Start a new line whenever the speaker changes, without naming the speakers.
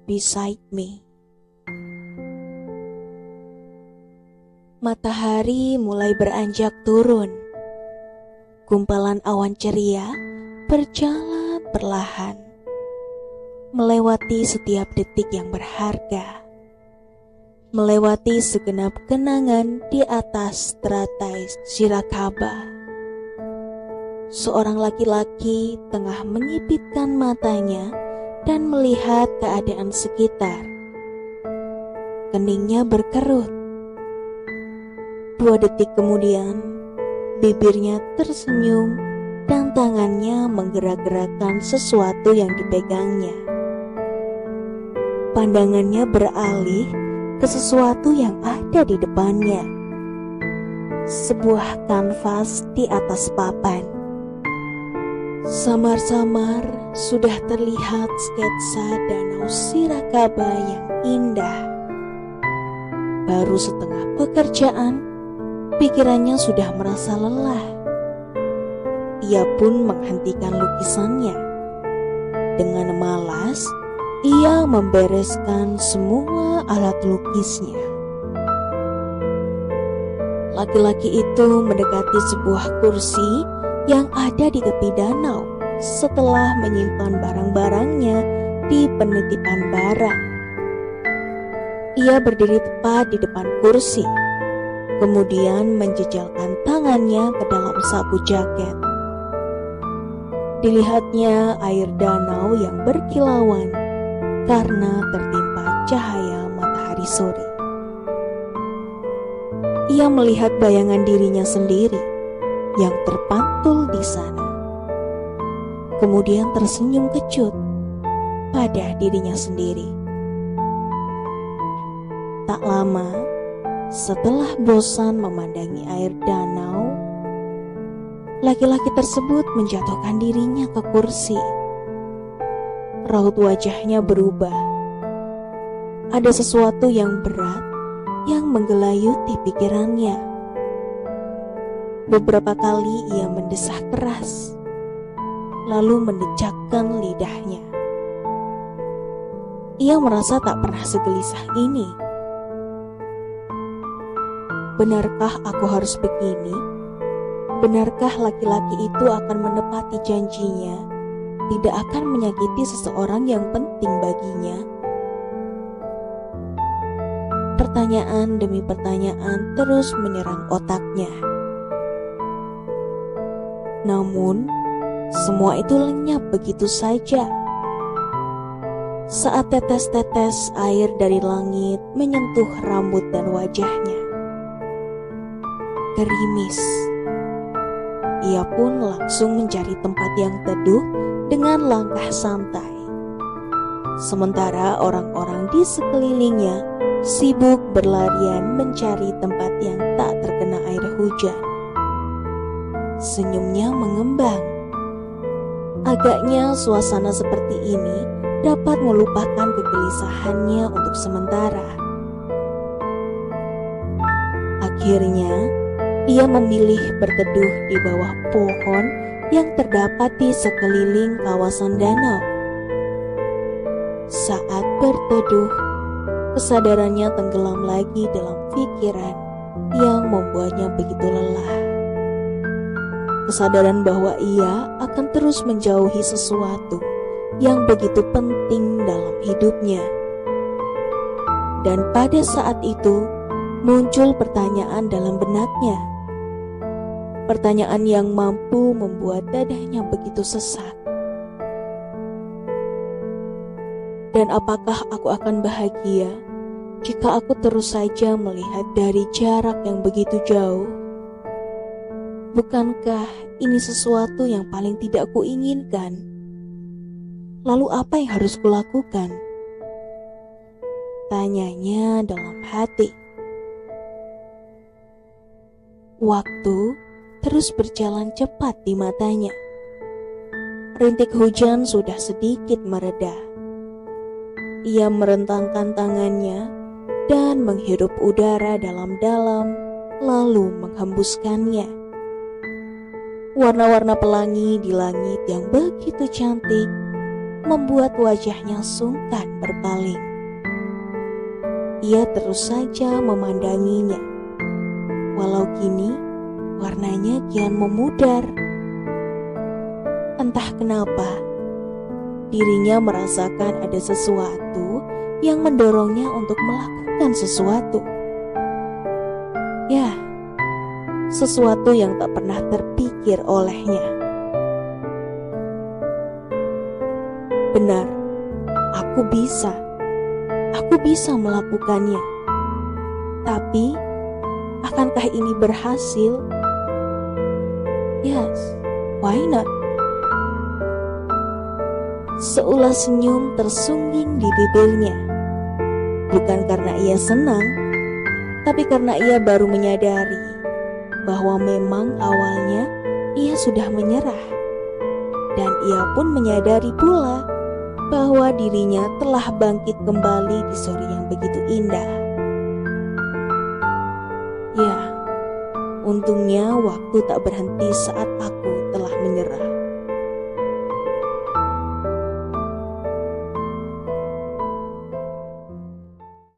beside me. Matahari mulai beranjak turun. Gumpalan awan ceria berjalan perlahan, melewati setiap detik yang berharga, melewati segenap kenangan di atas teratai Shirakaba. Seorang laki-laki tengah menyipitkan matanya dan melihat keadaan sekitar. Keningnya berkerut. 2 detik kemudian, bibirnya tersenyum dan tangannya menggerak-gerakkan sesuatu yang dipegangnya. Pandangannya beralih ke sesuatu yang ada di depannya. Sebuah kanvas di atas papan. Samar-samar sudah terlihat sketsa danau Shirakaba yang indah. Baru setengah pekerjaan, pikirannya sudah merasa lelah. Ia pun menghentikan lukisannya. Dengan malas, ia membereskan semua alat lukisnya. Laki-laki itu mendekati sebuah kursi yang ada di tepi danau setelah menyimpan barang-barangnya di penitipan barang. Ia berdiri tepat di depan kursi, kemudian menjejalkan tangannya ke dalam saku jaket. Dilihatnya air danau yang berkilauan karena tertimpa cahaya matahari sore. Ia melihat bayangan dirinya sendiri yang terpantul di sana. Kemudian tersenyum kecut pada dirinya sendiri. Tak lama setelah bosan memandangi air danau, laki-laki tersebut menjatuhkan dirinya ke kursi. Raut wajahnya berubah. Ada sesuatu yang berat yang menggelayuti pikirannya. Beberapa kali ia mendesah keras, lalu mendecakkan lidahnya. Ia merasa tak pernah segelisah ini. Benarkah aku harus begini? Benarkah laki-laki itu akan menepati janjinya, tidak akan menyakiti seseorang yang penting baginya? Pertanyaan demi pertanyaan terus menyerang otaknya. Namun, semua itu lenyap begitu saja. Saat tetes-tetes air dari langit menyentuh rambut dan wajahnya. Gerimis. Ia pun langsung mencari tempat yang teduh dengan langkah santai. Sementara orang-orang di sekelilingnya sibuk berlarian mencari tempat yang tak terkena air hujan. Senyumnya mengembang. Agaknya suasana seperti ini dapat melupakan kegelisahannya untuk sementara. Akhirnya, ia memilih berteduh di bawah pohon yang terdapat di sekeliling kawasan danau. Saat berteduh, kesadarannya tenggelam lagi dalam pikiran yang membuatnya begitu lelah. Kesadaran bahwa ia akan terus menjauhi sesuatu yang begitu penting dalam hidupnya. Dan pada saat itu, muncul pertanyaan dalam benaknya. Pertanyaan yang mampu membuat dadanya begitu sesak. Dan apakah aku akan bahagia jika aku terus saja melihat dari jarak yang begitu jauh? Bukankah ini sesuatu yang paling tidak kuinginkan? Lalu apa yang harus kulakukan? Tanyanya dalam hati. Waktu terus berjalan cepat di matanya. Rintik hujan sudah sedikit mereda. Ia merentangkan tangannya dan menghirup udara dalam-dalam, lalu menghembuskannya. Warna-warna pelangi di langit yang begitu cantik membuat wajahnya sungkan berpaling. Ia terus saja memandanginya, walau kini warnanya kian memudar. Entah kenapa, dirinya merasakan ada sesuatu yang mendorongnya untuk melakukan sesuatu. Ya, sesuatu yang tak pernah terpikir olehnya. Benar, aku bisa melakukannya. Tapi, akankah ini berhasil? Yes, why not? Seulas senyum tersungging di bibirnya. Bukan karena ia senang, tapi karena ia baru menyadari bahwa memang awalnya ia sudah menyerah. Dan ia pun menyadari pula bahwa dirinya telah bangkit kembali di sore yang begitu indah. Ya, untungnya waktu tak berhenti saat aku telah menyerah.